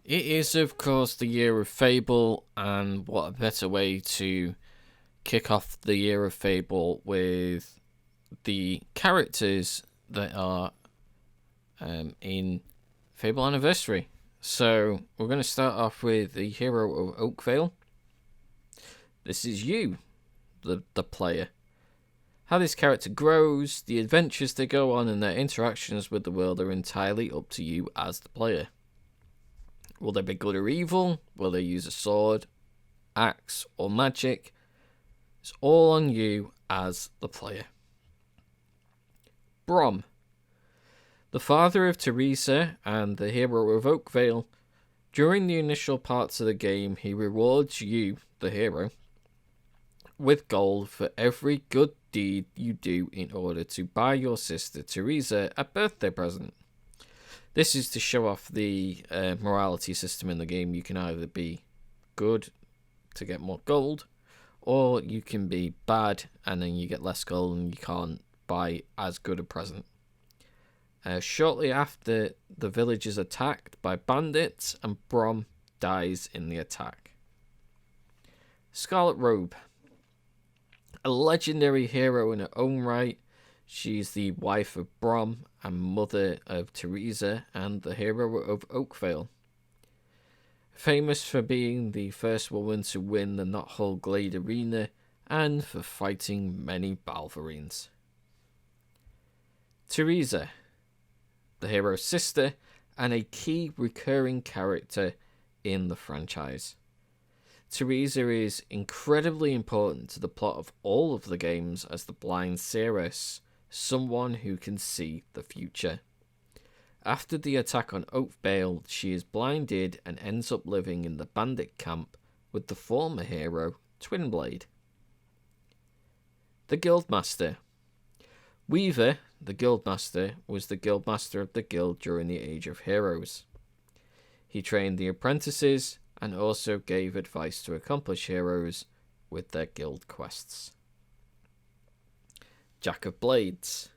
It is, of course, the year of Fable, and what a better way to kick off the year of Fable with the characters that are in Fable Anniversary. So, we're going to start off with the hero of Oakvale. This is you, the player. How this character grows, the adventures they go on, and their interactions with the world are entirely up to you as the player. Will they be good or evil? Will they use a sword, axe, or magic? It's all on you as the player. Brom. The father of Teresa and the hero of Oakvale. During the initial parts of the game, he rewards you, the hero, with gold for every good deed you do in order to buy your sister Teresa a birthday present. This is to show off the morality system in the game. You can either be good to get more gold, or you can be bad and then you get less gold and you can't buy as good a present. Shortly after, the village is attacked by bandits and Brom dies in the attack. Scarlet Robe. A legendary hero in her own right, she's the wife of Brom and mother of Teresa and the hero of Oakvale. Famous for being the first woman to win the Knothole Glade Arena and for fighting many Balverines. Teresa, the hero's sister and a key recurring character in the franchise. Teresa is incredibly important to the plot of all of the games as the blind seeress, someone who can see the future. After the attack on Oakvale, she is blinded and ends up living in the bandit camp with the former hero, Twinblade. The Guildmaster. Weaver, the Guildmaster, was the Guildmaster of the Guild during the Age of Heroes. He trained the apprentices and also gave advice to accomplished heroes with their guild quests. Jack of Blades.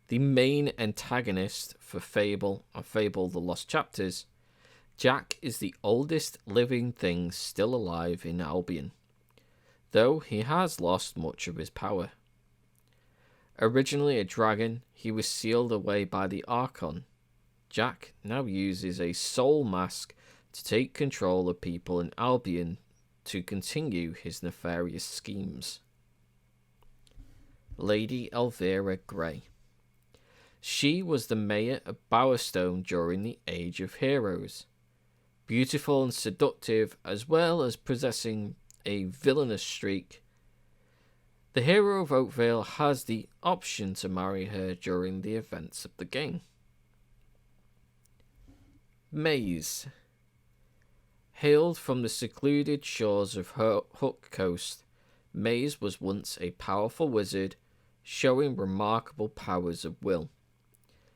The main antagonist for Fable and Fable the Lost Chapters, Jack is the oldest living thing still alive in Albion, though he has lost much of his power. Originally a dragon, he was sealed away by the Archon. Jack now uses a soul mask to take control of people in Albion to continue his nefarious schemes. Lady Elvira Grey. She was the mayor of Bowerstone during the Age of Heroes. Beautiful and seductive, as well as possessing a villainous streak, the hero of Oakvale has the option to marry her during the events of the game. Maze. Hailed from the secluded shores of Hook Coast, Maze was once a powerful wizard, showing remarkable powers of will.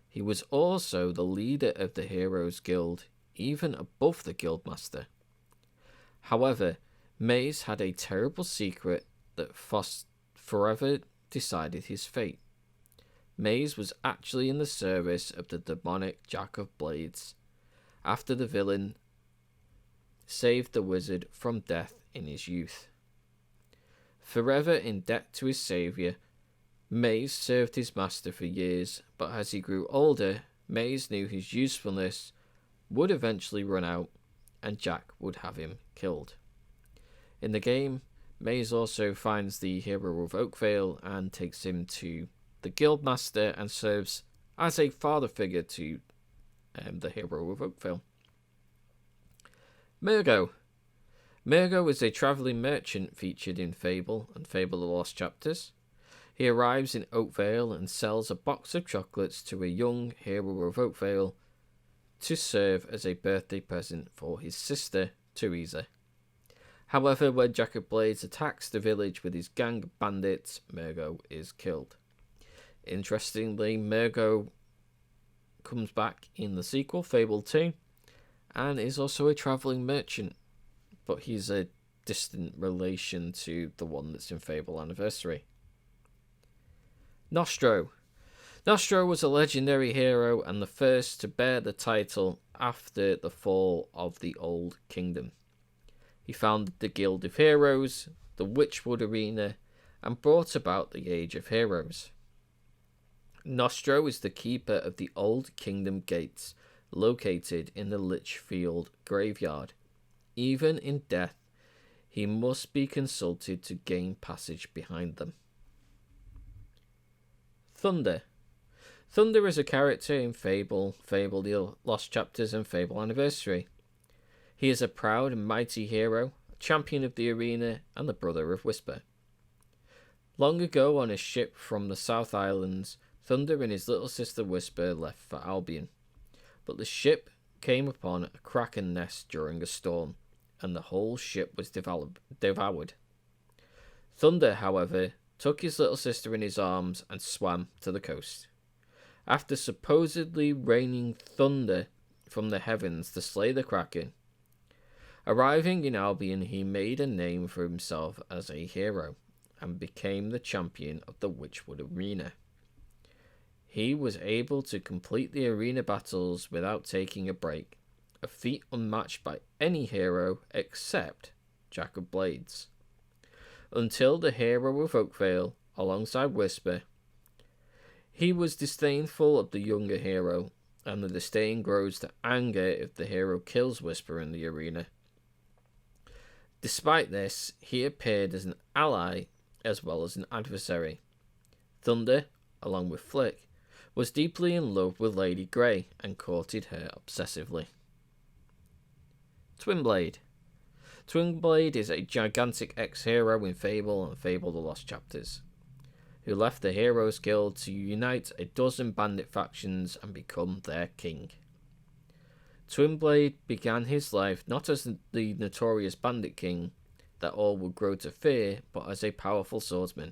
He was also the leader of the Heroes Guild, even above the Guildmaster. However, Maze had a terrible secret that forever decided his fate. Maze was actually in the service of the demonic Jack of Blades, after the villain saved the wizard from death in his youth. Forever in debt to his saviour, Maze served his master for years, but as he grew older, Maze knew his usefulness would eventually run out, and Jack would have him killed. In the game, Maze also finds the hero of Oakvale and takes him to the Guildmaster and serves as a father figure to the hero of Oakvale. Murgo. Murgo is a travelling merchant featured in Fable and Fable the Lost Chapters. He arrives in Oakvale and sells a box of chocolates to a young hero of Oakvale to serve as a birthday present for his sister, Teresa. However, when Jack of Blades attacks the village with his gang of bandits, Murgo is killed. Interestingly, Murgo comes back in the sequel, Fable 2, and is also a travelling merchant, but he's a distant relation to the one that's in Fable Anniversary. Nostro. Nostro was a legendary hero and the first to bear the title after the fall of the Old Kingdom. He founded the Guild of Heroes, the Witchwood Arena, and brought about the Age of Heroes. Nostro is the keeper of the Old Kingdom gates, located in the Lichfield graveyard. Even in death, he must be consulted to gain passage behind them. Thunder. Thunder is a character in Fable, Fable the Lost Chapters, and Fable Anniversary. He is a proud and mighty hero, a champion of the arena, and the brother of Whisper. Long ago, on a ship from the South Islands, Thunder and his little sister Whisper left for Albion. But the ship came upon a kraken nest during a storm, and the whole ship was devoured. Thunder, however, took his little sister in his arms and swam to the coast. After supposedly raining thunder from the heavens to slay the kraken, arriving in Albion, he made a name for himself as a hero and became the champion of the Witchwood Arena. He was able to complete the arena battles without taking a break, a feat unmatched by any hero except Jack of Blades. Until the hero of Oakvale, alongside Whisper, he was disdainful of the younger hero, and the disdain grows to anger if the hero kills Whisper in the arena. Despite this, he appeared as an ally as well as an adversary. Thunder, along with Flick, was deeply in love with Lady Grey and courted her obsessively. Twinblade. Twinblade is a gigantic ex-hero in Fable and Fable the Lost Chapters, who left the Heroes Guild to unite a dozen bandit factions and become their king. Twinblade began his life not as the notorious bandit king that all would grow to fear, but as a powerful swordsman,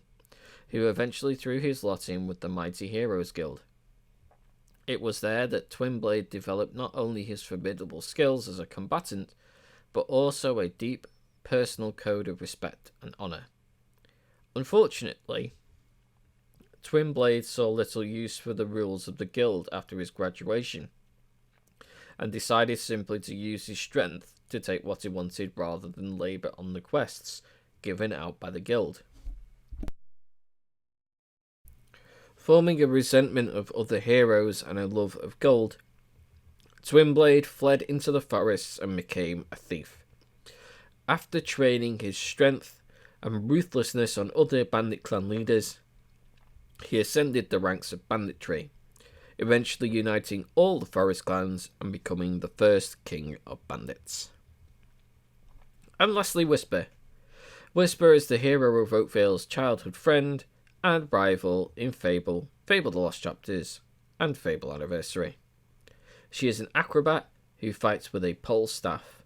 who eventually threw his lot in with the mighty Heroes Guild. It was there that Twinblade developed not only his formidable skills as a combatant, but also a deep personal code of respect and honour. Unfortunately, Twinblade saw little use for the rules of the guild after his graduation, and decided simply to use his strength to take what he wanted rather than labour on the quests given out by the guild. Forming a resentment of other heroes and a love of gold, Twinblade fled into the forests and became a thief. After training his strength and ruthlessness on other bandit clan leaders, he ascended the ranks of banditry, eventually uniting all the forest clans and becoming the first king of bandits. And lastly, Whisper. Whisper is the hero of Oakvale's childhood friend and rival in Fable, Fable the Lost Chapters, and Fable Anniversary. She is an acrobat who fights with a pole staff.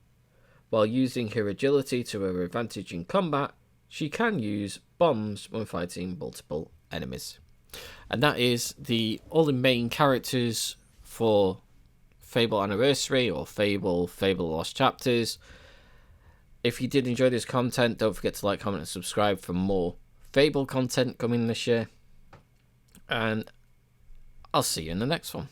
While using her agility to her advantage in combat, she can use bombs when fighting multiple enemies. And that is all the main characters for Fable Anniversary or Fable the Lost Chapters. If you did enjoy this content, don't forget to like, comment and subscribe for more Fable content coming this year. And I'll see you in the next one.